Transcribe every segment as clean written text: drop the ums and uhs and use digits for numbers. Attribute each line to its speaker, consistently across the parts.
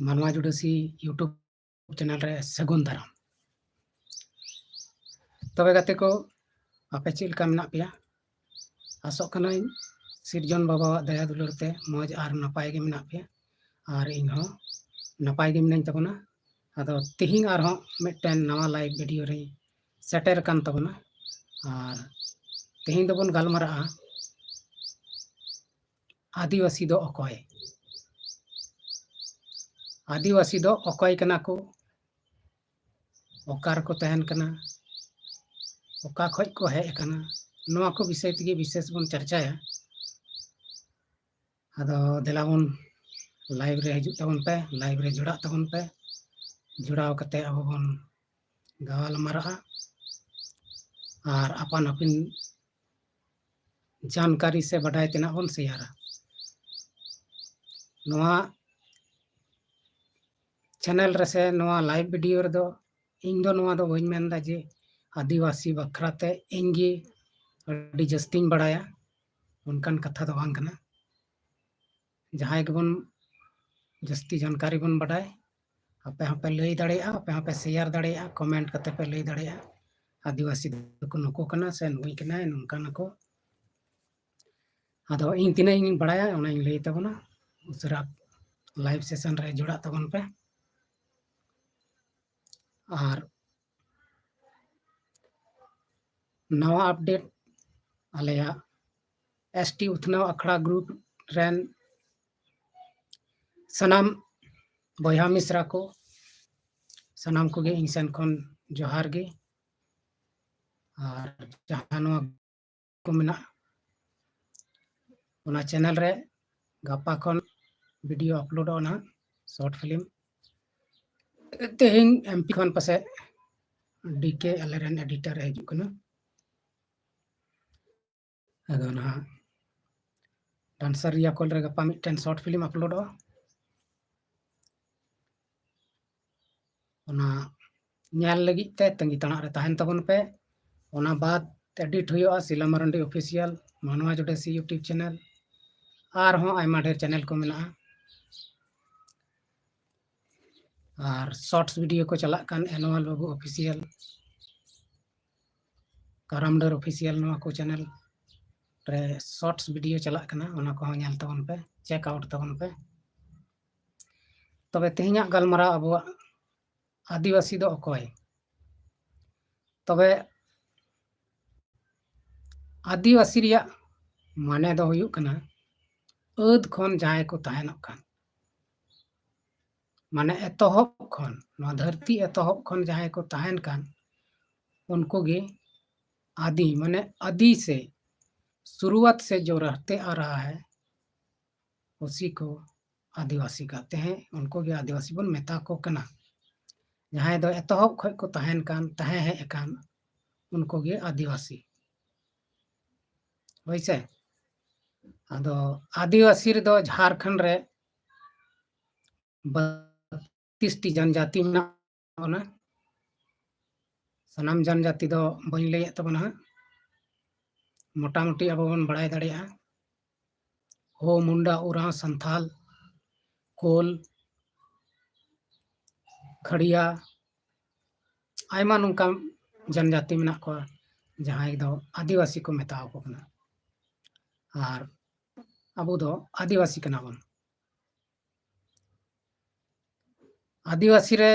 Speaker 1: मानवा जुड़ासी YouTube channel रे सगुन दाराम। तबे गाते को आपे चेद लेका मेनाग पेया? आसोग कनाई सिरजन बाबा दया दुलार ते मौज आर नपाय गे मेनाग पेया आर इन हो नपाय गे मिनाई तबना। आदो तिहिं आरहों मिदटेन नवा लाइव वीडियो रे सेटेर कान तबना आर तिहिं दोबन गालमाराआ आदिवासी दो अकोय। आदिवासी दो अकोय कना को, ओकार को तहन कना, ओका खोज को हेज कना, नवा को विषय तेगे विशेष बन चर्चाया। आदो देला बन लाइव रे हिजुग तबन पे, लाइव रे जुड़ा तबन पे, जुड़ाव कते अब बन गालमाराआ आर अपन अपिन जानकारी से बढ़ाई तेना बन शेयरा। नवा चैनल रे से नवा लाइव वीडियो रे दो इन दो नवा दो बइन मेनदा जे आदिवासी बखराते इंगे अडी जस्तिन बड़ाया उनकान कथा दो बांग कना। जहां के बन जस्ती जानकारी बन बढ़ाए आपे हाँ पे लई दाड़ेया, आपे हाँ पे शेयर दाड़ेया, कमेंट कते पे लई दाड़ेया आदिवासी को नुको कना से नुई कना नुनकान को। आदो इन तिना इन बढ़ाया ओना इन लई तबना उसरा लाइव सेशन रे जुड़ा तबन पे। और नवा अपडेट आलेया एसटी उथनाव अखड़ा ग्रुप रेन सनाम बया मिश्रा को सनाम को गे इन सेन खन जोहार गे। और जहां नवा को मेना ओना चैनल रे गापा खन वीडियो अपलोड ना शॉर्ट फिल्म तेहिं एमपी खन पासे डीके अलेरन एडिटर हिजुग कना। आदो ना डांसर रिया कॉल रे गपा मिदटेन शॉर्ट फिल्म अपलोड ओना ᱧᱮᱞ ᱞᱟᱹᱜᱤᱫ ᱛᱮ ᱛᱟᱺᱜᱤ ᱛᱟᱲᱟᱜ ᱨᱮ ᱛᱟᱦᱮᱱ ᱛᱟᱵᱚᱱ ᱯᱮ। ᱚᱱᱟ ᱵᱟᱫ ᱮᱰᱤᱴ ᱦᱩᱭᱩᱜᱼᱟ ᱥᱤᱞᱟ ᱢᱟᱨᱟᱱᱰᱤ ᱚᱯᱷᱤᱥᱤᱭᱟᱞ ᱢᱟᱱᱣᱟ ᱡᱩᱰᱟᱹᱥᱤ ᱤᱭᱩᱴᱩᱵ ᱪᱮᱱᱮᱞ ᱟᱨᱦᱚᱸ ᱟᱭᱢᱟ ᱰᱷᱮᱨ ᱪᱮᱱᱮᱞ ᱠᱚ ᱢᱮᱱᱟᱜᱼᱟ। और शॉर्ट्स वीडियो को चलाक कान एनुअल बाबू ऑफिशियल कारामडर ऑफिशियल नवा को चैनल रे शॉर्ट्स वीडियो चलाक काना ओना को ᱧᱮᱞ तबन पे चेक आउट तबन पे। तबे तेहिङा गालमारा अबवा आदिवासी दो अकोय। तबे आदिवासी रिया माने दो हुयुग कना अद खन जहां को तहनक कान माने एतहब खन नवा धरती एतहब खन जहां को तहन कान उनको गे आदि माने आदि से शुरुआत से जो रहते आ रहा है उसी को आदिवासी कहते हैं। उनको गे आदिवासी बन मेता को कना जहां दो एतहब खन को तहन कान तहे है कान उनको गे आदिवासी वैसे। आदो आदिवासी रे दो झारखंड रे 32टी जनजाति मेना सनाम जनजाति दो बन लैया तबना मोटामुटी अब बन बड़ाय दाड़ेया हो मुंडा उराव संथाल कोल खड़िया आयमा नुका जनजाति मेना को जहां दो आदिवासी को मेताव को कना। और अबो दो आदिवासी कना बन आदिवासी रे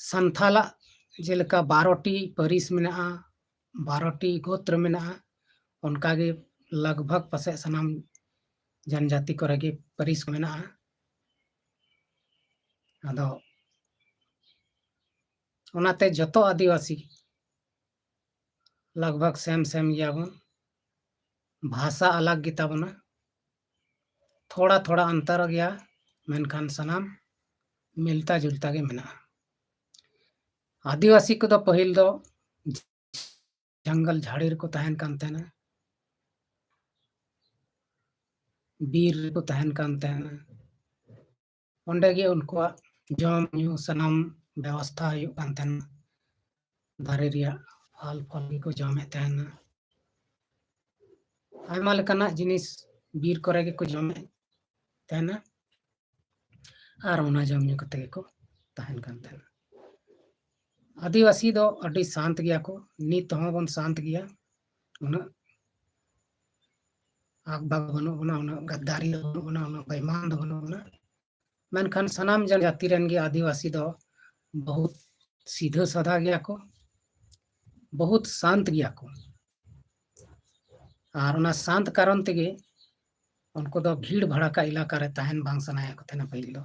Speaker 1: संथाला जेलका 12टी परिस मेना 12टी गोत्र मेना उनका गे लगभग पासे सनाम जनजाति को रगे परिस मेना। आदो ओनाते जतो आदिवासी लगभग सेम सेम याबन भाषा अलग गीता बना थोड़ा थोड़ा अंतर गया मेनखान सनाम मिलता जुलता गे मेना। आदिवासी को दो पहिल दो जंगल झाड़ी को तहन कान तेना बीर को तहन कान तेना ओंडे गे उनको जम न्यू सनाम व्यवस्था हुयुग कान तेना दारे रिया फल फल को जमे तेना आयमा लेकाना जिनिस बीर करे गे को जमे तेना। ᱟᱨ ᱚᱱᱟ ᱡᱚᱢ ᱧᱩ ᱠᱟᱛᱮ ᱜᱮᱠᱚ ᱛᱟᱦᱮᱱ ᱠᱟᱱ ᱛᱟᱦᱮᱱᱟ᱾ ᱟᱹᱫᱤᱵᱟᱹᱥᱤ ᱫᱚ ᱟᱹᱰᱤ ᱥᱟᱱᱛ ᱜᱮᱭᱟ ᱠᱚ, ᱱᱤᱛ ᱦᱚᱸ ᱵᱚᱱ ᱥᱟᱱᱛ ᱜᱮᱭᱟ, ᱩᱱᱟᱹᱜ ᱟᱠ-ᱵᱟᱠ ᱵᱟᱹᱱᱩᱜ ᱵᱚᱱᱟ, ᱩᱱᱟᱹᱜ ᱜᱟᱫᱫᱟᱨᱤ ᱫᱚ ᱵᱟᱹᱱᱩᱜ ᱵᱚᱱᱟ, ᱩᱱᱟᱹᱜ ᱵᱮᱭᱢᱟᱱ ᱫᱚ ᱵᱟᱹᱱᱩᱜ ᱵᱚᱱᱟ। ᱢᱮᱱᱠᱷᱟन ᱥᱟᱱᱟᱢ ᱡᱟᱹᱛᱤ ᱨᱮᱱ ᱜᱮ ᱟᱹᱫᱤᱵᱟᱹᱥᱤ ᱫᱚ बहुत सीधा साधा गया को, बहुत शांत गया को, और उना शांत कारण तेगे उनको दो भीड़ भड़का इलाका रे तहन बांग सनाया को थेना पहिल दो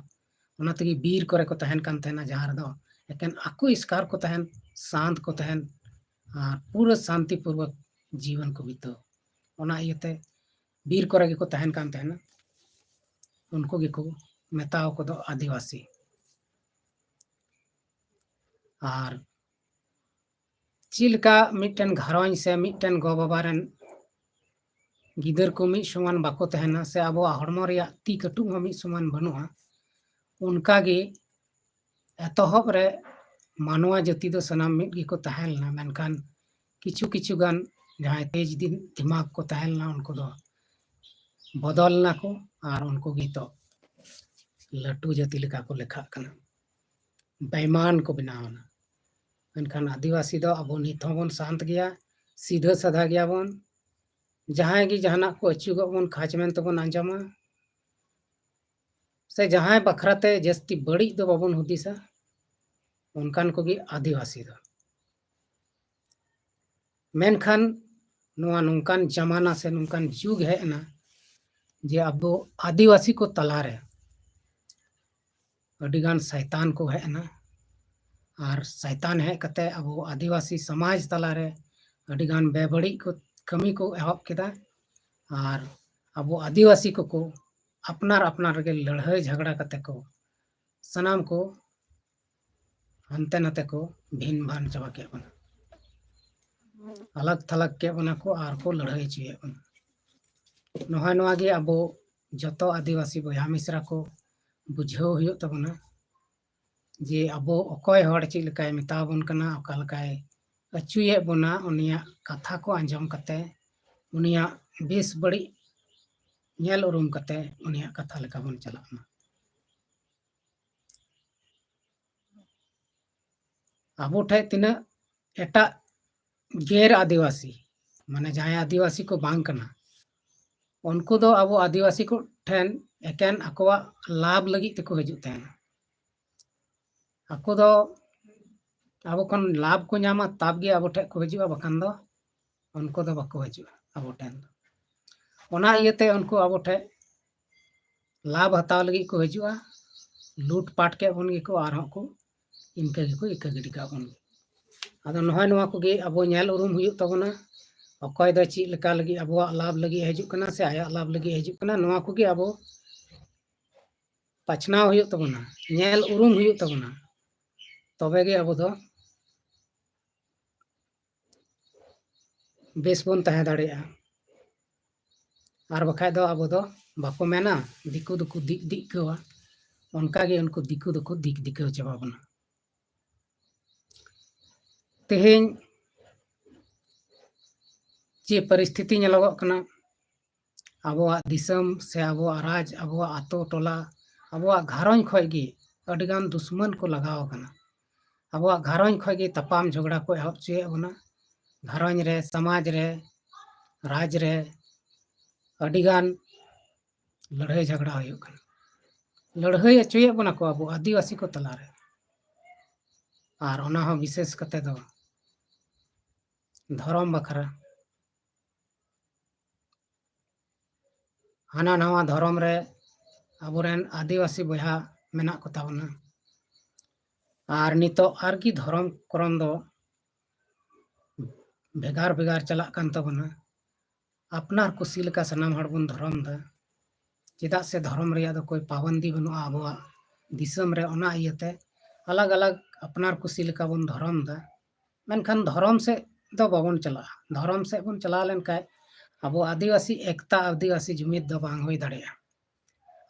Speaker 1: उना तेगे बीर करे को तहन कान थेना जहां दो एकेन आको इसकार को तहन शांत को तहन और पूरा शांति पूर्वक जीवन को बीतो उना इयते बीर करे को तहन कान थेना उनको गे को मेताओ को दो आदिवासी। और चिलका मिटन घरवाई से मिटन गो बाबा रेन गिदर को मिट समान बाको तहना से अब हड़मो रेया ती कटु हो मिट समान बनुआ उनका गे एतहब रे मानवा जाति दो सनाम मिट गे को तहलना मेनखान किछु किछु गान जहां तेज दिन दिमाग को तहलना उनको दो बदलना को और उनको गे तो लटू जाति लेका को लेखा कना बेईमान को बनावना। मेनखान आदिवासी दो अब नित होबन शांत गया, सीधा साधा गया बन, जहां गी जहाना को अचुग बन खाच मेन तबन आंजमा से जहां बखराते जस्ती बड़ी दो बाबन हुदिसा उनकान को गी आदिवासी दो। मेनखान नोआ नोंकान जमाना से नोंकान जुग है ना जे अब आदिवासी को तलारे अडिगान शैतान को है ना और शैतान है कते अब आदिवासी समाज तलारे अडिगान बेबड़ी को कमी को एहब केदा और अब आदिवासी को अपनार अपनार के लड़ाई झगड़ा कते को सनाम को हंते नते को भिन भान चाबा के बना अलग थलग के बना को आर को लड़ाई चुए बना नोहा नोआ गे अब जतो आदिवासी बया मिश्रा को बुझाव हुयो तबना जे अब अकय हड़ ची लेकाय मेताबन कना अका लेकाय अचुए बना उनिया कथा को आंजम कते उनिया बेस बड़ी नेल उरुम कते उनिया कथा लेका बन चलाना। अबो ठे तिना एटा गैर आदिवासी माने जहां आदिवासी को बांग कना उनको दो अब आदिवासी को ठेन एकेन अकवा लाभ लगी तको हजू तहना ako do abo kon लाभ को नामा तब गे अब ठे को हजू बखान दो उनको दो बाको हजू अब ठेन ओना इयते उनको अब ठे लाभ हताव लगी को हजू लूट पाट के बन गे को आर को इनका गे को इका गिडी का बन आदो नोय नोआ को गे अब नेल उरुम हुयु तबना अकय दो ची लेका लगी अब लाभ लगी हजू कना से आया लाभ लगी हजू कना नोआ को गे अब पछना हुयु तबना नेल उरुम हुयु तबना तबे गे अब दो बेस बन तहे दाड़ेया और बखाय दो अब दो बाको मेना दिकु दुकु दिक दिकवा उनका गे उनको दिकु दुकु दिक दिकव चाबा बना। तेहें जे परिस्थिति नेलोगो कना अबवा दिसम से अबवा राज अबवा आतो टोला अबवा घारों खय गे अडिगान दुश्मन को लगाव कना अबवा घारों खय गे तपाम झगड़ा को एहब चुए बना घारों रे समाज रे राज रे अडिगान लड़ाई झगड़ा हुयो कना लड़ाई अचुए बना को अब आदिवासी को तलारे और ओना हो विशेष कते दो धर्म बखरा हाना नवा धर्म रे अबोरेन आदिवासी बहा मेना को ताबना और नितो आर की धर्म करम दो भेगार भेगार चला कान ताबना अपनार कुसी लेका सनाम हड़ बन धर्म दा चेदा से धर्म रे दो कोई पाबंदी बनुआ अबवा दिसम रे ओना इयते अलग अलग अपनार कुसी लेका बन धर्म दा मेनखान धर्म से दो बाबन चला धर्म से बन चला लेन काय अब आदिवासी एकता आदिवासी जुमिद दो बांग होई दाड़ेया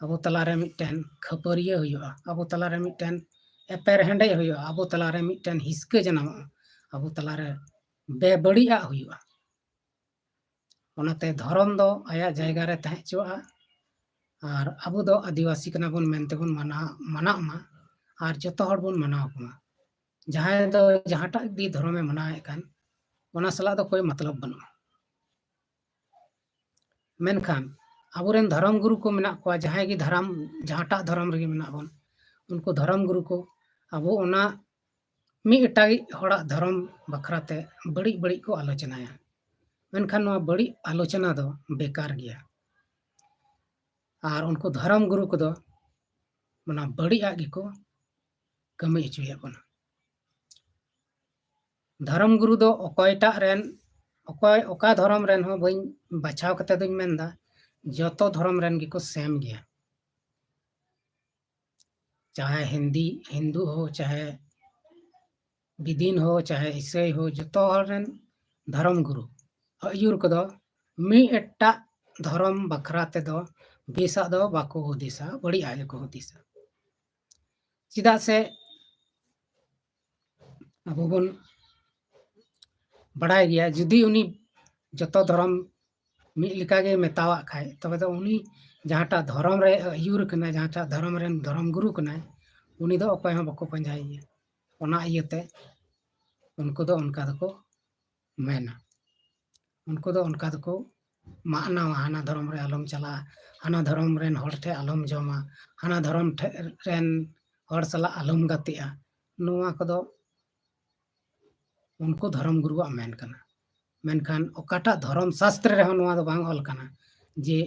Speaker 1: अब तलारे मिटन खपरिया हुआ अब तलारे मिटन एपेर हेंडे हुआ अब तलारे मिटन हिस्के जनाम अब तलारे बेबड़िया हुआ ओनाते धर्म दो आया जायगा रे तहे चुआ ᱟᱨ ᱟᱵᱚ ᱫᱚ ᱟᱹᱫᱤᱵᱟᱹᱥᱤ ᱠᱟᱱᱟ ᱵᱚᱱ ᱢᱮᱱᱛᱮ ᱵᱚᱱ ᱢᱟᱱᱟᱜ ᱢᱟ ᱟᱨ ᱡᱚᱛᱚ ᱦᱚᱲ ᱵᱚᱱ ᱢᱟᱱᱟᱣ ᱠᱚᱢᱟ ᱡᱟᱦᱟᱸᱭ ᱫᱚ ᱡᱟᱦᱟᱸᱴᱟᱜ ᱜᱮ ᱫᱷᱚᱨᱚᱢᱮ ᱢᱟᱱᱟᱣᱮᱫ ᱠᱟᱱ ᱚᱱᱟ ᱥᱟᱞᱟᱜ ᱫᱚ ᱠᱳᱭ ᱢᱚᱛᱞᱚᱵ ᱵᱟᱹᱱᱩᱜᱼᱟ ᱢᱮᱱᱠᱷᱟᱱ ᱟᱵᱚᱨᱮᱱ ᱫᱷᱚᱨᱚᱢ ᱜᱩᱨᱩ ᱠᱚ ᱢᱮᱱᱟᱜ ᱠᱚᱣᱟ ᱡᱟᱦᱟᱸᱭ ᱜᱮ ᱡᱟᱦᱟᱸᱴᱟᱜ ᱫᱷᱚᱨᱚᱢ ᱨᱮᱜᱮ ᱢᱮᱱᱟᱜ ᱵᱚᱱ उनको धर्म गुरु को अब ओना मी एटागी हड़ाग धर्म बखराते बड़ी बड़ी को आलोचनाया मेनखान नोआ बड़ी आलोचना दो बेकार गया और उनको धर्म गुरु को दो मना बड़ी आगे को कमी हचुया बना धर्म गुरु दो ओकयटा रेन ओकय ओका धर्म रेन हो बइन बचाव कते दुñ मेनदा जतो धर्म रेन गी को सेम गया चाहे हिंदू हो चाहे बिदीन हो चाहे ईसाई हो जो धर्म गुरु आयुर को मी एटा धर्म बखरा ते दो बेसा दो बाको हुदिसा बड़ी आगे को हुदिसा चिदा से अब बन बड़ाय गया जुदी उनी जतो धर्म मी लिका गे मेतावा खाय तबे तो उनी जहाटा धर्म रे आयुर कना जहाटा धर्म रेन धर्म गुरु कना उनी दो अकय हो बाको पंजाय ओना इयते उनको दो उनका दको मेना उनको दो उनका दको माना हाना धर्म रे आलम चला हाना धर्म रेन हर ठे आलम जमा हाना धर्म रेन हर सला आलम गतिया नोआ कदो उनको धर्म गुरु मेन कना मेनखान ओकाटा धर्म शास्त्र रे नोआ दो बांग ऑल कना जे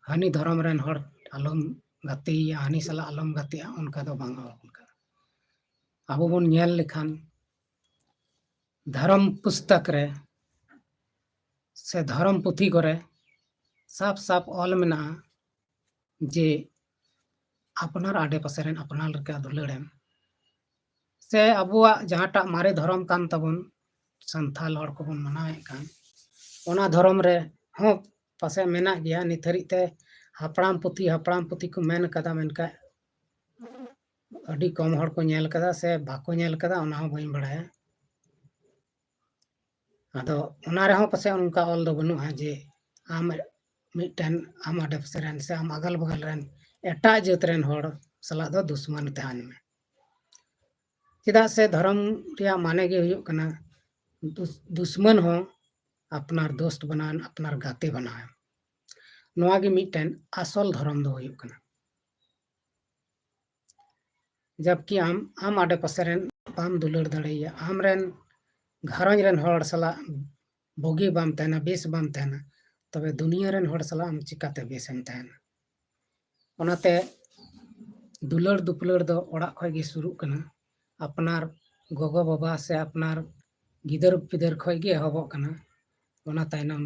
Speaker 1: हानि धर्म रेन हर आलम गतिया हानि सला आलम गतिया उनका दो बांग ऑल कना अब बन नेल लेखान धर्म पुस्तक रे से धर्म पुथी करे साफ साफ ऑल मेना जे अपनार आडे पासे रेन अपनार लेका दुलाड़ेम से अबुआ जहाटा मारे धर्म कान तबन संथाल हर को बन मनाए कान ओना धर्म रे हो पासे मेना गया निथरी ते हापड़ाम पुथी को मेन कदा मेनका अडी कम हर को नेल कदा से बाको नेल कदा ओना हो बइन बड़ाया आदो ओना रे हो पासे उनका ऑल दो बनुआ जे आम मिटन आम आडे पासे रेन से आम अगल बगल रेन एटा जात रेन हर सला दो दुश्मन तहन में चिदा से धर्म रिया माने गे हुयुग कना दुश्मन हो अपनार दोस्त बनान अपनार गाते बनाए नोआ गे मिटन असल धर्म दो हुयुग कना जबकि आम आडे पासे रेन बाम दुलड़ दड़ेया आम रेन घरंज रेन हर सला बोगी बाम तहना बेस बाम तहना तबे दुनिया रेन हर सला आम चिकाते बेसम तहना ओनाते दुलड़ दुपलड़ दो ओड़ा खय गे शुरू कना अपनार गोगो बाबा से अपनार गिदर पिदर खय गे एहबो कना ओना तायनम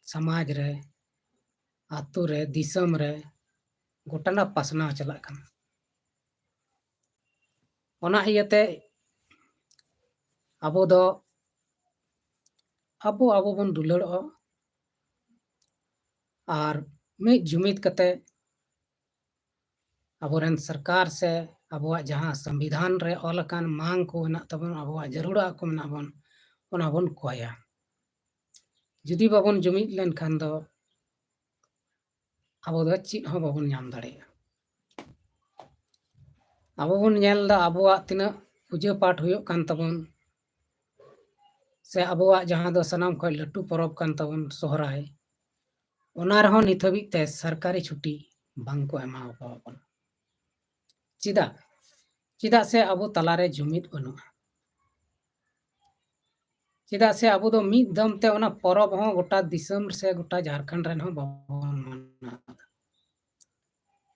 Speaker 1: समाज रे आतु रे दिसम रे गोटाना पासना चला कना ओना इयते अब दो अब बन दुलड़ो और मिद जुमिद कते अबोरेन सरकार से अबुआ जहां संविधान रे ऑलकान मांग को ना तबन अबुआ जरूरा को ना बन ओना बन कोया जुदी बाबन जुमिद लेन खान दो अब दो चित हो बाबन नाम दाड़ेया अब बन नेल दा अबुआ तिना पूजा पाठ हुयो कान तबन से अबुआ जहां दो सनाम खय लट्टू परब कान तबन सोहराय ओना रहो नित हबी ते सरकारी छुट्टी बांग को एमा पाबन चिदा चिदा से अब तलारे जुमिद बनुआ चिदा से अब दो मिद दम ते ओना परब हो गोटा दिसम से गोटा झारखंड रेन हो बाबन मना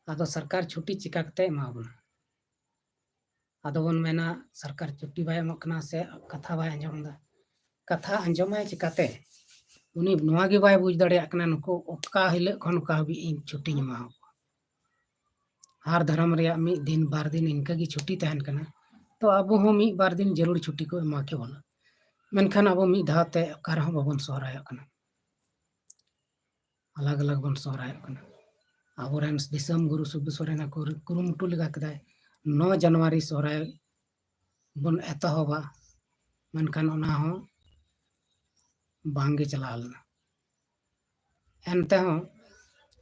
Speaker 1: आदो सरकार छुट्टी चिका कते एमा बना आदो बन मेना सरकार छुट्टी बाय एमक कना से कथा बाय अंजमदा कथा अंजमाय चिकाते उनी नोआ गे बाय बुझ दाड़ेया कना नुको ओका हिले खन का हबी इन छुट्टी मा हर धर्म रे मी दिन बार दिन इनका की छुट्टी तहन कना तो अब हो मी बार दिन जरूर छुट्टी को एमा के बना मेनखान अब मी धाते ओकार हो बाबन सोहराय कना अलग अलग बन सोहराय कना अबोरेन दिसम गुरु सुबु सोरेना को कुरुमुटु लगा कदाय 9 जनवरी सोहराय बन एतहबा मेनखान ओना हो बांगे चलालना एनते हो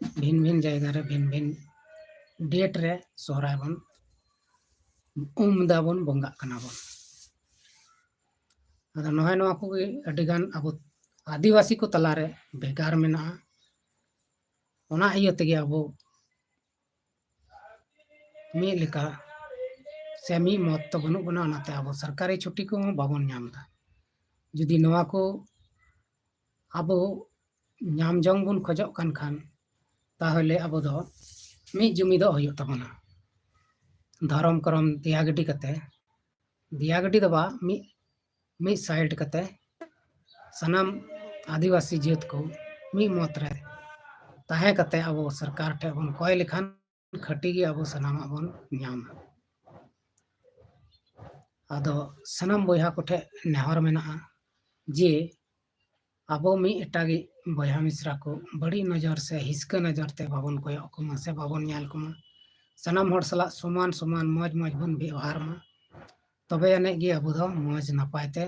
Speaker 1: भिन भिन जायगा रे भिन भिन डेट रे सोहराय बन दाबन बंगा कना बन आदा नोय नोआ को अडिगान अब आदिवासी को तलारे बेगार मेना ओना इया तेगे अब मी लेका से मी मत तो बनु बना ओनाते अब सरकारी छुट्टी को बाबन नामदा जुदी नोआ को अब नाम जंग बन खोजो कान खान ताहले अब दो मी जुमी दो होयो तबना धर्म करम दिया गडी कते दिया गडी दबा मी साइड कते सनाम आदिवासी जात को मी मत रे ताहे कते अब सरकार ठे बन कोय लेखान खटी गे अब सनाम बन नाम आदो सनाम बोया कोठे नेहर मेना जे अब मी एटागी बोया मिश्रा को बड़ी नजर से हिस्का नजर ते बाबन कोय कुमा से बाबन न्याल कुमा सनाम हर सला समान समान मौज मौज बन व्यवहार में तबे अने गे अब दो मौज नपायते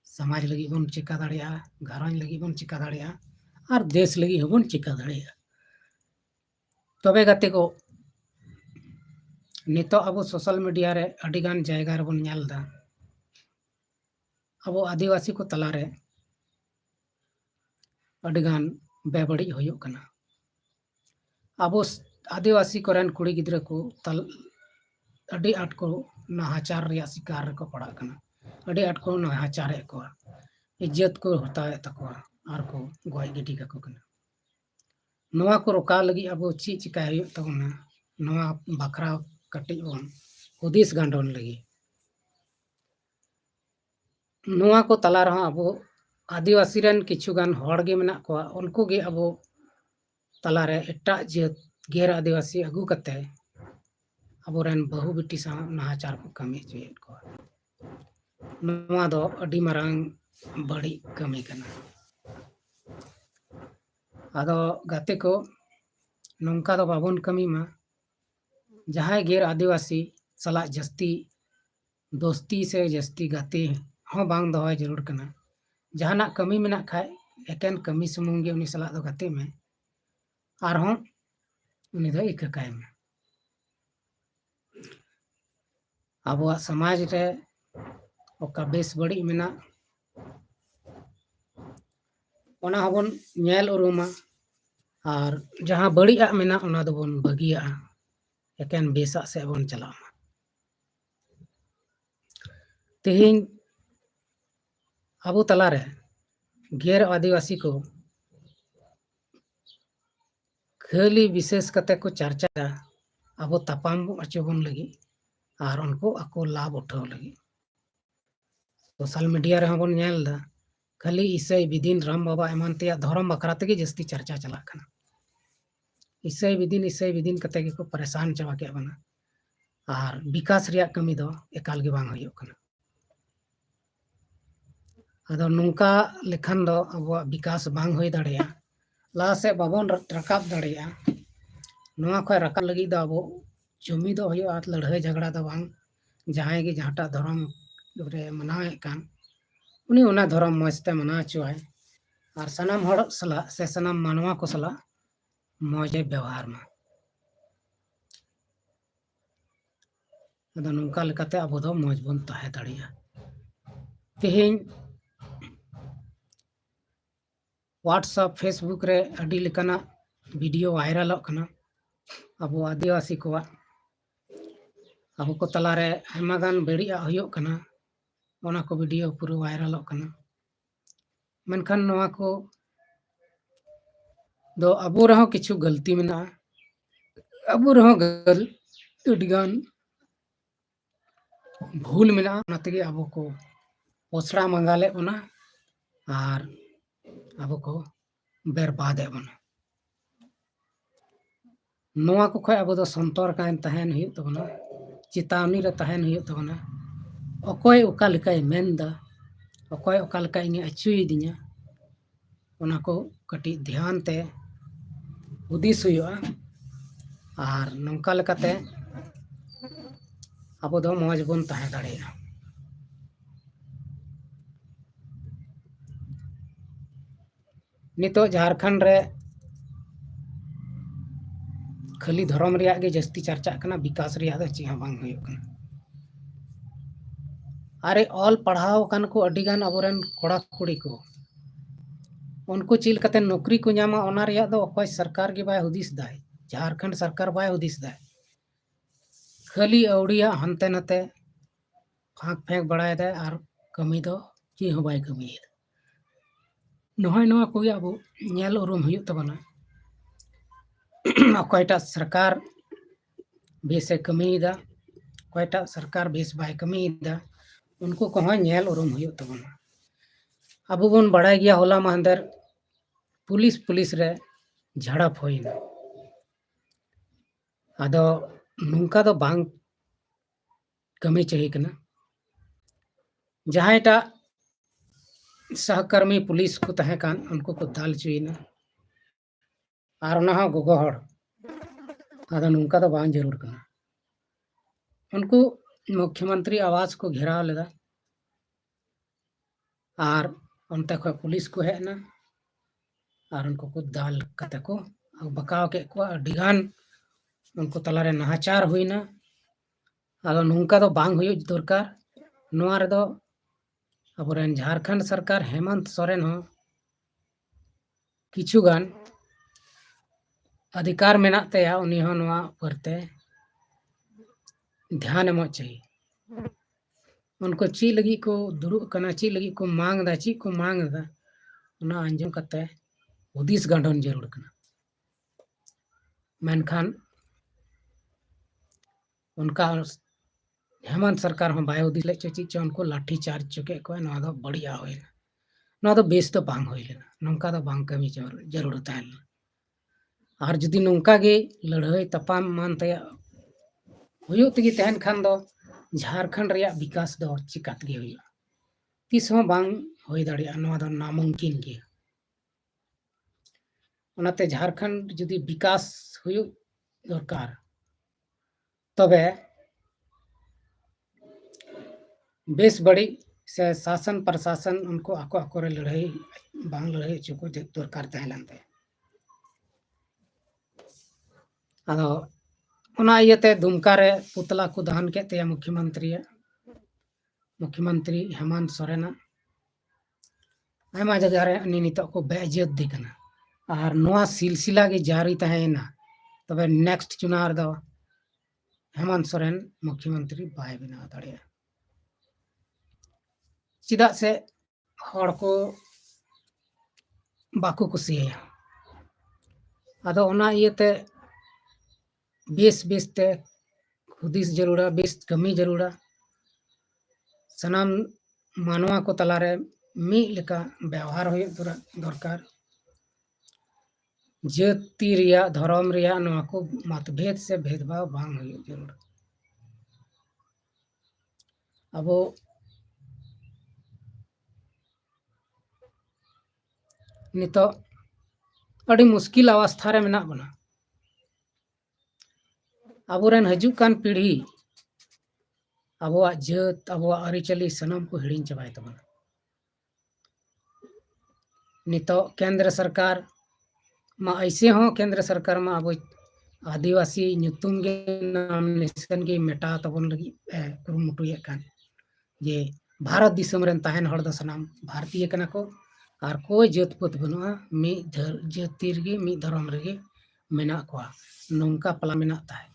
Speaker 1: समाज लगी बन चिका दाड़िया घरन लगी बन चिका दाड़िया और देश लगी हबन चिका दाड़िया तबे गते को नितो अब सोशल मीडिया रे अडिगान जायगा रे बन न्यालदा अब आदिवासी को तलारे अडिगान बेबड़ी होयो कना अब आदिवासी कोरन कुड़ी गिद्रा को तल अडी आट को नाहाचार रिया शिकार को पड़ा कना अडी आट को नाहाचार को इज्जत को हताए तकवा आर को गोय गिडी का को कना नोआ को रोका लगी अब ची चिका हुयो तबना नोआ बखरा कटिज बन हुदिस गांडोन लगी नोआ को तला रहा अब आदिवासी रन किछु गान हड़ गे मेना को उनको गे अब तला रे एटा जात गैर आदिवासी अगु कते अब रन बहु बेटी सा नाहाचार को कमी चुएत को नोआ दो अडी मरांग बड़ी कमी कना आदो गाते को नौका दो बाबन कमी मा जहां गैर आदिवासी सला जस्ती दोस्ती से जस्ती गाते हाँ बांग दो जरूर कना जहाना कमी मेना खाए एकेन कमी सुमुंग गे उनी सला दो गाते में आर हों उनी दो इकाकाय में आबुआ समाज रे ओका बेस बड़ी मेना ओना हबन नेल उरुमा और जहां बड़ी आ मेना ओना दो बन बगिया एकेन बेसा से बन चला तेहिं अबु तलारे गैर आदिवासी को खाली विशेष कते को चर्चा अब तपाम अचबन लगी और उनको ako लाभ उठाव लगी सोशल मीडिया रे बन नेलदा खाली ईसाई विदिन राम बाबा एमान ते धर्म बखरा ते जस्ती चर्चा चला कना ईसाई विदिन कते को परेशान चबा के बना और विकास रिया कमी दो एकाल गे बांग होयो कना आदो नुंका लेखन दो अब विकास बांग होय दाड़िया ला से बाबन रकाब दाड़िया नोआ खय रकाब लगी दो अब जुमी दो होयो आत लड़ाई झगड़ा दो बांग जहां गे जहाटा धर्म रे मनावे कान उनी ओना धर्म मजते मना चुआय और सनाम हड़ सला से सनाम मानवा को सला मौजे व्यवहार में अदो नुंका लेकाते अब दो मौज बन ताहे दाड़िया तेहिं व्हाट्सएप फेसबुक रे अडी लेकाना वीडियो वायरल कना अब आदिवासी को अब को तला रे आयमा गान बेड़िया होयो कना ओना को वीडियो पूरा वायरल कना मनखान नोआ को दो अबो रहो किछु गलती मेना अबो रहो अडिगान भूल मेना ओना तेगे अबो को पोसड़ा मंगाले ओना और अब को बर्बाद बना नोआ को खय अब दो संतर कान तहन हुयो तबना चेतावनी रे तहन हुयो तबना अकोय ओका लेकाय मेनदा अकोय ओका लेकाय इने अचुय दिन्या ओना को कटी ध्यान ते हुदिस हुयो और नौका लेकाते अब दो मौज बन तहे दाड़िया नितो झारखंड रे खाली धर्म रिया गे जस्ती चर्चा कना विकास रिया दो ची बांग हुयुग कना अरे ऑल पढ़ाव कान को अडिगान अबोरेन कोड़ा कुड़ी को उनको चिल कते नौकरी को नामा ओना रिया दो अकोय सरकार के बाय हुदिस दाय झारखंड सरकार बाय हुदिस दाय खाली अवड़िया हनते नते फाक फेंक बड़ाय दाय और कमी दो ची हो बाय कमी नोय नोआ को अब नेल उरुम हुयुग तबना अकोयटा सरकार बेसे कमीदा कोयटा सरकार बेस बाय कमीदा उनको कहो नेल उरुम हुयुग तबना अब बन बड़ाय गया होला महंदर पुलिस रे झड़प होइना आदो नुंका दो बांग कमी चाहिए कना जहांटा सहकर्मी पुलिस को तहे कान उनको को दाल चुईना और उना हो गोगो हड़ आदो नुंका दो बांग जरूर कना उनको मुख्यमंत्री आवास को घेराव लेदा और उनते को पुलिस को हेना और उनको को दाल कते को बकाव के को अडिगान उनको तलारे नाहाचार हुईना आदो नुंका दो बांग हुयुग दरकार नोआ रे दो अबोरेन झारखंड सरकार हेमंत सोरेन हो किछुगान अधिकार मेना तया उनी हो नोआ परते ध्यान एमो चाहिए उनको ची लगी को दुरुक कना ची लगी को मांग दा ची को मांग दा उना अंजम कते हुदिस गांडन जरूर कना मेनखान उनका हेमंत सरकार हो बाय हुदिस ले ची उनको लाठी चार्ज चुके को नोआ दो बढ़िया होइना नोआ दो बेस तो बांग होइलेना नोंका दो बांग कमी जरूर ताहेना और जुदी नोंका गे लड़ाई तपाम मान तया हुयुग तगी तहन खान दो झारखंड रिया विकास दो चिकात गे हुयुग तिस हो बांग होई दाड़िया नोआ दो नामुमकिन गे ओनाते झारखंड जुदी विकास हुयुग दरकार तबे बेस बड़ी से शासन प्रशासन उनको आको आको रे लड़ाई बांग लड़ाई चुको दरकार तहलनते आदो ओना इयते दुमका रे पुतला को दहन के ते मुख्यमंत्री हेमंत सोरेन आयमा जगह रे उनी नितो को बेइज्जत दी कना और नोआ सिलसिला के जारी तहेना तबे नेक्स्ट चुनाव दो हेमंत सोरेन मुख्यमंत्री बाय बना दाड़िया चिदा से हड़ को बाको कुसिया आदो ओना इयते बेस ते हुदिस जरूरा बेस कमी जरूरा सनाम मानवा को तलारे मी लेका व्यवहार हो दरकार जाति रिया धर्म रिया नोआ को मतभेद से भेदभाव बांग हो जरूर अब नितो अड़ी मुश्किल अवस्था रे मेना बना अबोरेन हजुक कान पीढ़ी अबोआ जात अबोआ अरिचली सनम को हिड़िंग चबाय तबना नितो केंद्र सरकार मा ऐसे हो केंद्र सरकार मा अब आदिवासी नुतुम गे नाम निशन गे मेटा तबन लगी कुरुमुटुये कान जे भारत दिसम रेन ताहेन हड़ दो सनाम भारतीय कना को और कोई जात पत बनुआ मी जाति रे मी धर्म रे मेना को नोंका प्लान मेना ताहे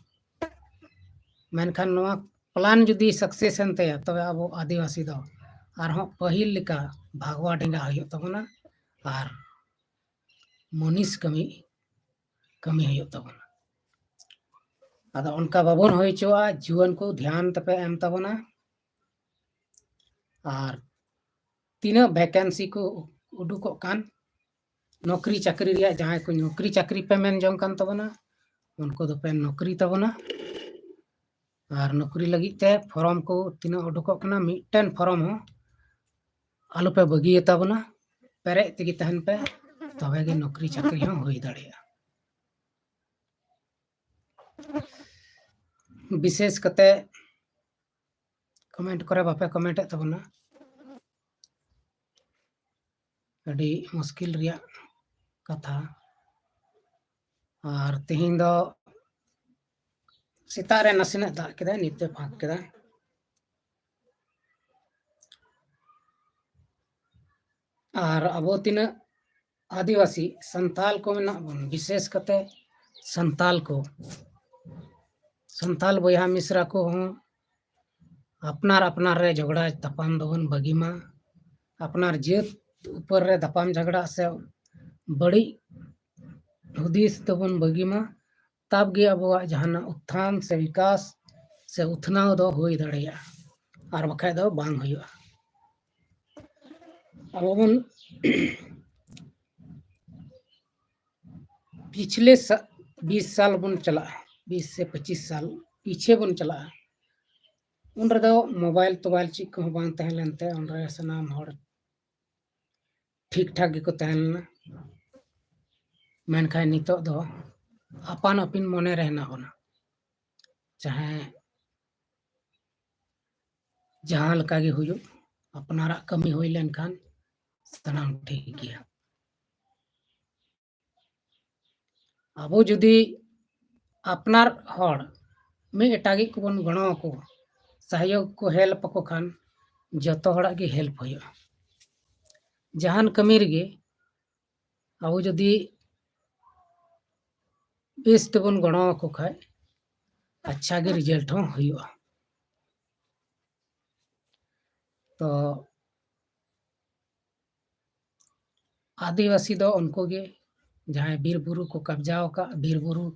Speaker 1: मेनखान नोआ प्लान जुदी सक्सेस एन तया तबे अब आदिवासी दो और हो पहिल लिका भागवा डेंगा हुयो तबना और मनीष कमी हुयो तबना आदा उनका बाबन होई चोआ जुवन को ध्यान तपे एम तबना और तीना वैकेंसी को उडुको कान नौकरी चाकरी रिया जहां को नौकरी चाकरी पे मेन जंग कान तबना उनको दो पे नौकरी तबना और नौकरी लगी ते फॉर्म को तीना उडुको कना मिटन फॉर्म हो आलू पे बगी तबना पेरे तगी तहन पे तबे गे नौकरी चाकरी हो होई दाड़िया विशेष कते कमेंट करे बापे कमेंट तबना अड़ी मुश्किल रिया कथा और तेहिं दो सेता रे नासेना दाग केदा निते फाक केदा और अब तीना आदिवासी संताल को मेना बन विशेष कते संताल बया मिश्रा को हों अपनार अपनार रे झगड़ा तपाम दबन बगीमा अपनार जेत ऊपर रे दपाम झगड़ा से बड़ी हुदीस दबन बगीमा तब गे अबवा जहाना उत्थान से विकास से उथनाव दो होई दड़ेया और बखाय दो बांग हुआ अब बन पिछले 20 साल बन चला 20 से 25 साल पीछे बन चला उन रदो मोबाइल तोबाइल चिक को बांग तहन लेनते उन रे सनाम हर ठीक ठाक गे को तहन मेनखाय नितो दो अपान अपिन मने रहना होना चाहे जहाँ लका गे हुयो अपनारा कमी होई लेनखान सनाम ठीक गया अबो जुदी अपनार हर में एटागी को बन गणो को सहयोग को हेल्प को खान जतो हड़ा गे हेल्प होयो जहान कमी रे अब जुदी बेस तबन गणो को खाय अच्छा गे रिजल्ट हो हुयो तो आदिवासी दो उनको गे जहाँ बीर बुरु को कब्जा का बीर बुरु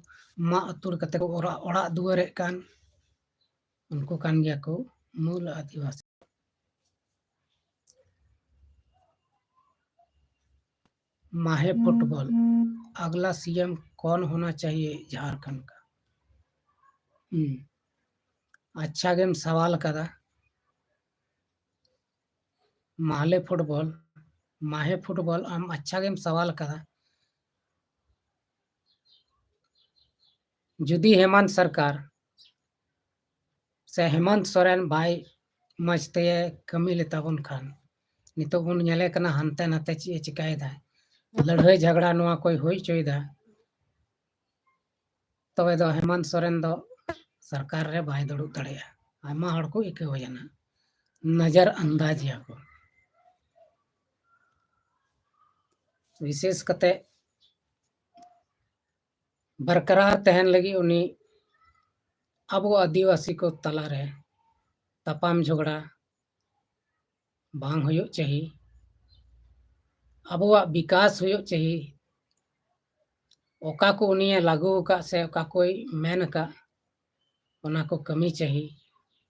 Speaker 1: मा अतुर कते को ओड़ा दुआरे कान उनको कान गया को मूल आदिवासी माहे फुटबॉल अगला सीएम कौन होना चाहिए झारखंड का अच्छा गेम सवाल कदा माहे फुटबॉल आम अच्छा गेम सवाल कदा जुदी हेमंत सरकार से हेमंत सोरेन भाई मजते कमी लेता बन खान नितो बन नेले कना हनते नाते ची चिकाय दा लड़ाई झगड़ा नवा कोई होई चोई दा तबे दो हेमंत सोरेन दो सरकार रे बाय दड़ु दड़ेया आयमा हड़ को इके हो जाना नजर अंदाज या को विशेष कते बरकरार तहन लगी उनी अब आदिवासी को तला रे तपाम झगड़ा बांग हुयो चाहिए अब विकास हुयो चाहिए ओका को उनी लागू का से ओका कोई मेन का ओना को कमी चाहिए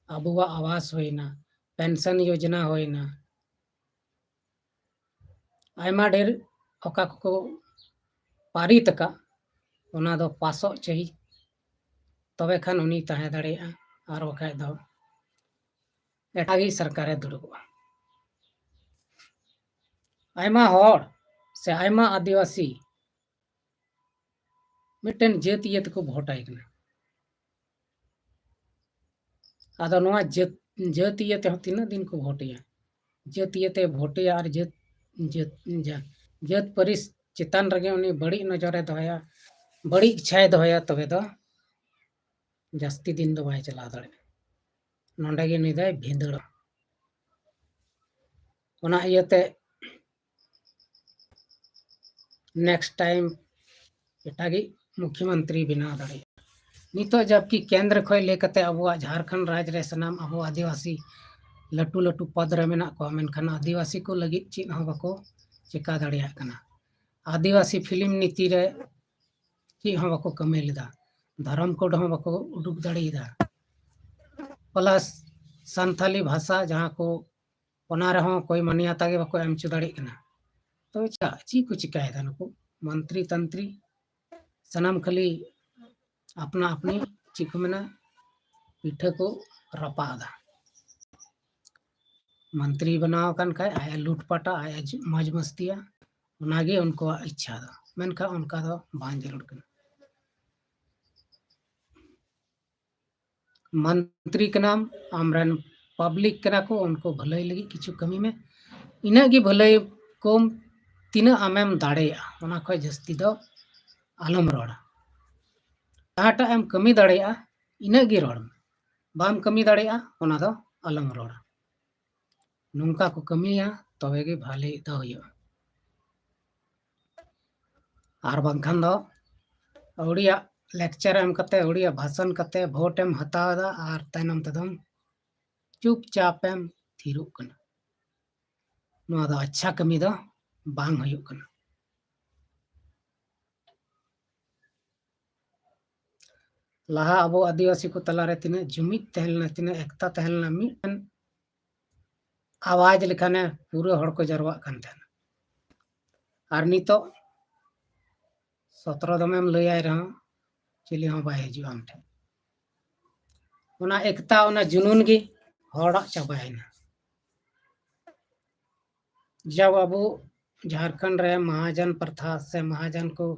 Speaker 1: अब आवास होइना पेंशन योजना होइना आयमा ढेर ओका को पारित का ओना दो पासो चाहिए तबे खान उनी तहे दड़ेया और बखाय दो एटागी सरकारे दुड़ुबा आयमा हर से आयमा आदिवासी मिटन जेत येत को भोटाई कना आदो नवा जेत येते तीना दिन को भोटिया जेत येते भोटिया और जेत परिस चितान रगे उनी बड़ी नजरे दोया बड़ी इच्छाए दोया तबे दो जास्ती दिन दो बाय चला दड़े नोंडे गे निदाय भिंदड़ ओना इयते नेक्स्ट टाइम एटागी मुख्यमंत्री बना दड़े नितो जबकि केंद्र खय लेकते अब झारखंड राज्य रे सनाम अब आदिवासी लटू लटू पद रे मेना को मेनखान आदिवासी को लगी चीज हो बको चिका दड़िया कना आदिवासी फिल्म नीति रे चीज हो बको कमे लेदा धर्म कोड हो बको उडुक दड़ीदा प्लस संथाली भाषा जहाँ को ओना रहो कोई मान्यता गे बको एम चुदड़ी कना तो ची को चिकायदा नुको मंत्री तंत्री सनाम खाली अपना अपनी चिक मेना पीठे को रपादा मंत्री बनाव कन खाय आया लूटपाटा आया मौज मस्तिया उनागे उनको इच्छा दा मेनखा उनका दो बांग जरूर कना मंत्री के नाम आमरन पब्लिक कना को उनको भलाई लगी किछु कमी में इना गी भलाई कम तीना आमेम दाड़ेया ओना खय जस्ती दो आलम रोड़ा जहाँटा एम कमी दाड़ेया इना गे रोड़ बाम कमी दाड़ेया ओना दो अलम रोड़ नोंका को कमिया तबे गे भाले दो हुयो आर बांखान दो औड़िया लेक्चर एम कते औड़िया भाषण कते भोट एम हतावदा आर तैनम तदम चुपचाप एम थिरुक कना नोआ दो अच्छा कमी दो बांग हुयो कना लाहा अब आदिवासी को तलारे तिना जुमित तहलना तिना एकता तहलना मिटन आवाज लेखाने पूरा हड़ को जरवा कान थाना आर नितो 17 दमेम लैयाय रहा चिली हो बाय हिजु आम ठे ओना एकता ओना जुनून गे हड़ा चाबायना जब अबो झारखंड रे महाजन प्रथा से महाजन को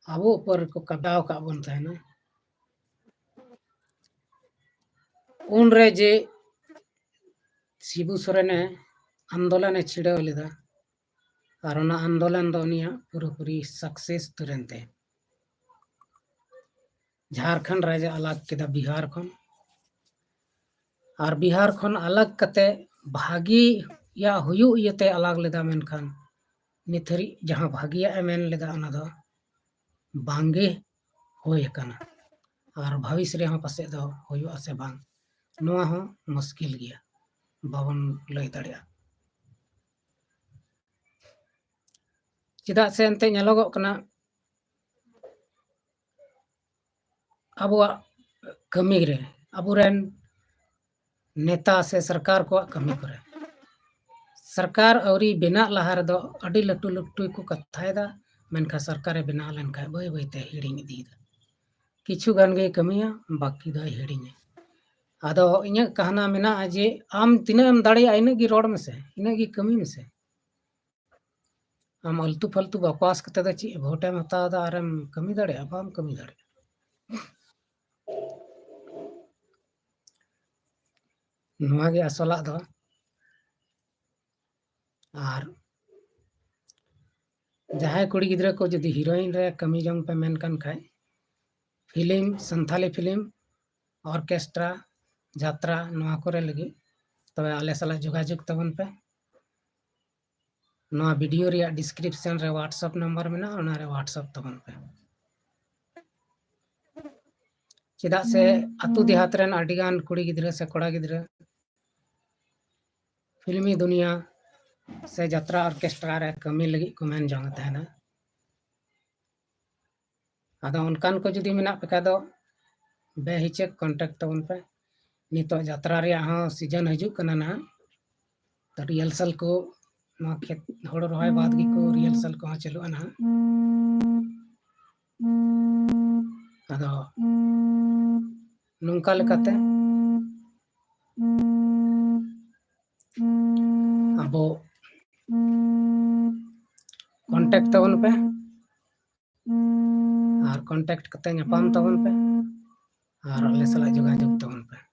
Speaker 1: अबो ऊपर को कब्जाव का बन थाना उन रे जे शिबू सोरेने आंदोलन छिड़ाव लेदा और ओना आंदोलन दो उनिया पूरी सक्सेस तुरंते झारखंड राज्य अलग केदा बिहार खन और बिहार खन अलग कते भागी या हुयु इयते अलग लेदा मेनखान निथरी जहां भागिया एमन लेदा ओना दो बांगे होय कना और भविष्य रे हं पासे दो हुयु आसे बांग नोआ हो मुश्किल गया बाबन लय दाड़िया चिदा से अंते नेलोगो कना अबुआ कमी रे अबुरेन नेता से सरकार को कमी करे सरकार औरी बिना लहा रे दो अडी लटू लटू को कथायदा मेनखा सरकार बिना लेनखा बय बयते हिडिंग इदीदा किछु गान गे कमिया बाकी द हिडिंगे आदो इnya कहना मेना जे आम तिना एम दाड़िया इना गी रोड में से इना गी कमी में से आम अल्तू फालतू बकवास कते द ची वोट एम हताव दा आरम कमी दाड़िया बाम कमी दाड़िया नोआ गे असला दो आर जहां कुड़ी गिद्रा को जदि हीरोइन रे कमी जंग पे मेन कान खाय फिल्म संथाली फिल्म ऑर्केस्ट्रा यात्रा नोआ करे लगी तबे आले साला जोगाजोग तबन पे नोआ वीडियो रे डिस्क्रिप्शन रे व्हाट्सएप नंबर मेना ओना रे व्हाट्सएप तबन पे चिदा से अतु देहात रेन अडिगान कुड़ी गिद्रा से कोड़ा गिद्रा फिल्मी दुनिया से यात्रा ऑर्केस्ट्रा रे कमी लगी को मेन जंग तहना आदो उनकान को जदि मेना पे का दो बेहिचक कांटेक्ट तबन पे नितो यात्रा रे हां सीजन हजू कना ना तो रिहर्सल को नोआ खेत होड़ रोहाय बाद गी को रिहर्सल को चलु ना आदो नुंका लेकाते अबो कांटेक्ट तबन पे और कांटेक्ट कते न्यापाम तबन पे और आले साला जोगाजोग तबन पे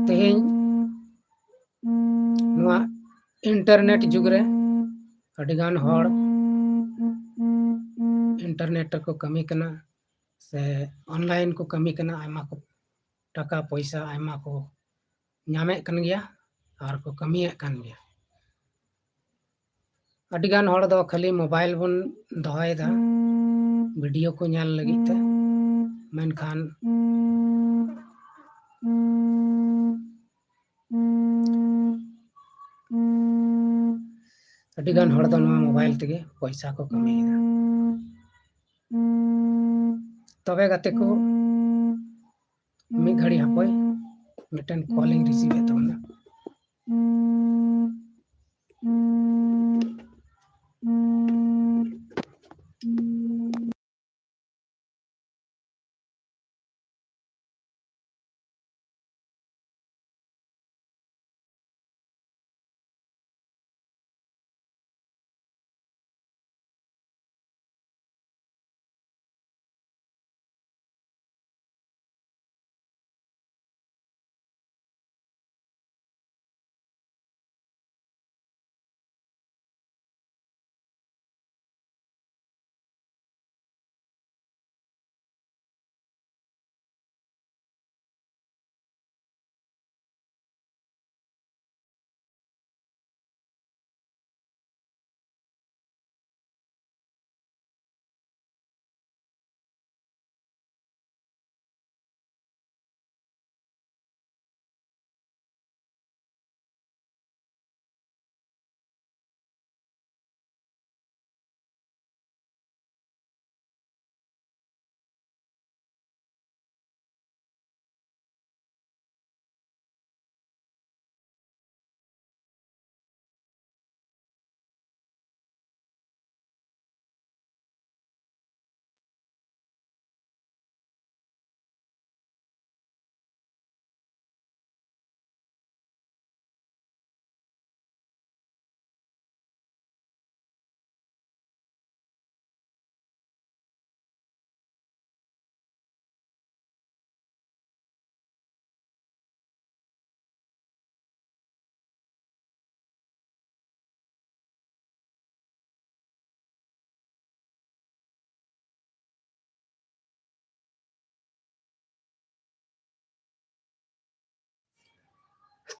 Speaker 1: तेहें नोआ इंटरनेट जुग रे अडिगान होड़ इंटरनेट को कमी कना से ऑनलाइन को कमी कना आयमा को टाका पैसा आयमा को ᱧᱟᱢᱮ कन गया और को कमी कन गया अडिगान होड़ दो खाली मोबाइल बन दोहायदा वीडियो को ᱧᱮल लगित ते मेनखान अडिगान होड़ दो नोआ मोबाइल तेगे पैसा को कमीदा तबे गाते को मी घड़ी हपय मिटन कॉलिंग रिसीव है तबना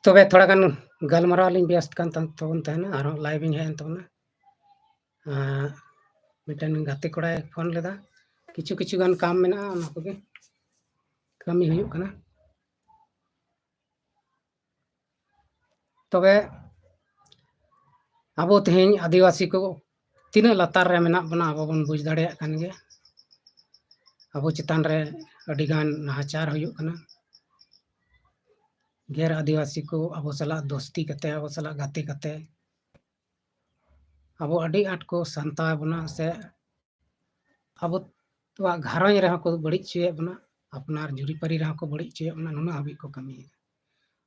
Speaker 1: तबे थोड़ा गान गलमाराव लिंग व्यस्त कान तबन तहना आरो लाइव इन हेन तबना मिटन गाते कोड़ाय फोन लेदा किछु किछु गान काम मेना ओना कोगे कमी हुयुग कना तबे अब तेहें आदिवासी को तीना लातार रे मेना बना अब बन बुझ दाड़ेया कान गे अब चितान रे अडी गान नाहाचार हुयुग कना गैर आदिवासी को अब सला दोस्ती कते अब सला गाते कते अब अडी आट को संता बना से अब तो घरज रे को बड़ी चुए बना अपनार जुरी परी रे को बड़ी चुए बना नुना हबी को कमी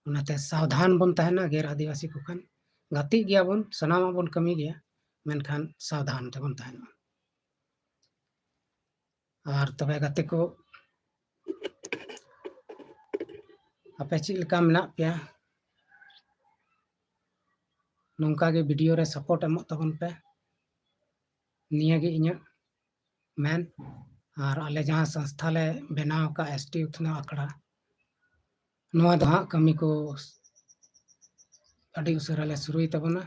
Speaker 1: उनाते सावधान बन तहना गैर आदिवासी को खान गाती गया बन सनामा बन कमी गया मेनखान सावधान ते बन तहना और तबे गाते को आपे चेक लेका मेना पे नौका गे वीडियो रे सपोर्ट एमो तबन पे निया गे इnya मैन और आले जहां संस्था ले बनाव का एसटी उथना आकड़ा नवा दहा कमी को अडी उसरा ले शुरुई तबना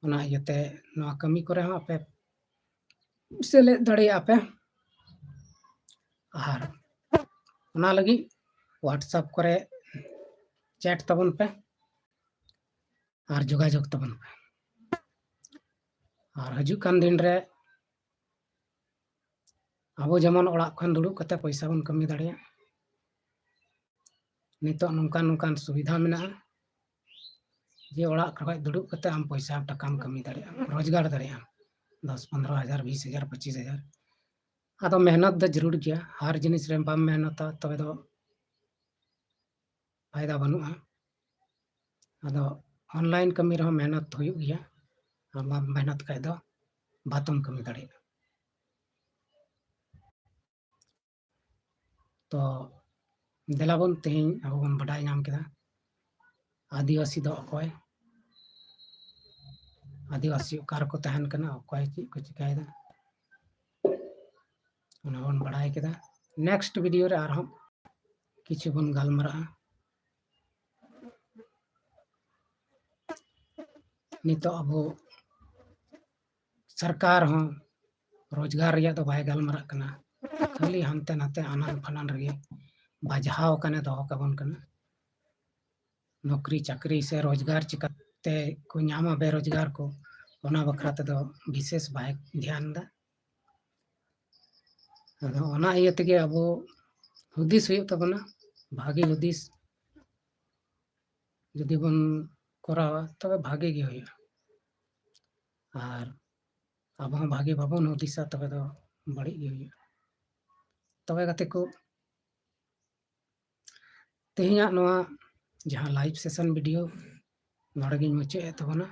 Speaker 1: ओना इयते नवा कमी करे हो आपे सेले दड़े आपे और ओना लगी व्हाट्सएप करे चैट तबन पे और जोगाजोग तबन पे और हजू कान दिन रे अब जेमन ओड़ा खान दुड़ुब कते पैसा बन कमी दाड़िया नितो नौकान नौकान सुविधा मेना जे ओड़ा खय दुड़ुब कते आम पैसा टकाम कमी दाड़िया रोजगार दाड़िया 10-15 हज़ार 20 हज़ार 25 हज़ार आदो मेहनत द जरूर गया हर जिनिस रे बाम मेहनता तबे दो फायदा बनुआ आदो ऑनलाइन कमी रे मेहनत हुयुग गया आम मेहनत खाय दो बातम कमी दाड़िया तो देलाबन तेहें अब बन बडाय नाम केदा आदिवासी दो अकोय आदिवासी ओकार को तहन कना अकोय ची को चिकायदा ओना बन बडाय केदा नेक्स्ट वीडियो रे आरहम किछु बन गालमरा नितो अब सरकार हो रोजगार रिया तो बाय गालमरा कना खाली हानते नाते आनान फानान रे बाजहाव कने दो कबन कना नौकरी चाकरी से रोजगार चिकाते को नामा बेरोजगार को ओना बखरा ते दो विशेष बाय ध्यान दा ओना इयते गे अब हुदिस हुयुग तबना भागी हुदिस जदि बन करावा तबे भागे गे हुयुग और अब हम भागे बाबन हुदिसा तबे दो बड़ी गे हुयुग तबे गाते को तेहिया नवा जहां लाइव सेशन वीडियो नोड़े मुचे तबना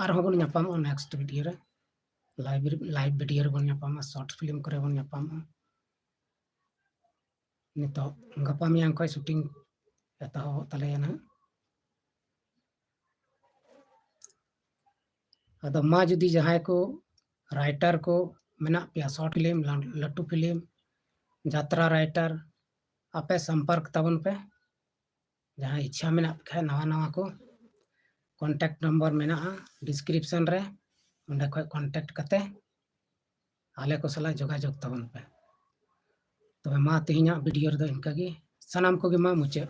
Speaker 1: और हबन नापाम नेक्स्ट वीडियो रे लाइव वीडियो रे बन नापाम शॉर्ट फिल्म करे बन नापाम नितो गपा मियां खय शूटिंग एता हो तले ना अदो मा जुदी जहां को राइटर को मेना पे शॉर्ट फिल्म लट्टू फिल्म यात्रा राइटर आपे संपर्क तबन पे जहां इच्छा मेना खाय नवा नवा को कॉन्टैक्ट नंबर मेना डिस्क्रिप्शन रे ओंडे खय कॉन्टैक्ट कते आले को सला जोगाजोग तबन पे तबे मा तेहिया वीडियो रे दो इनका गे सनाम को गे मा मुचे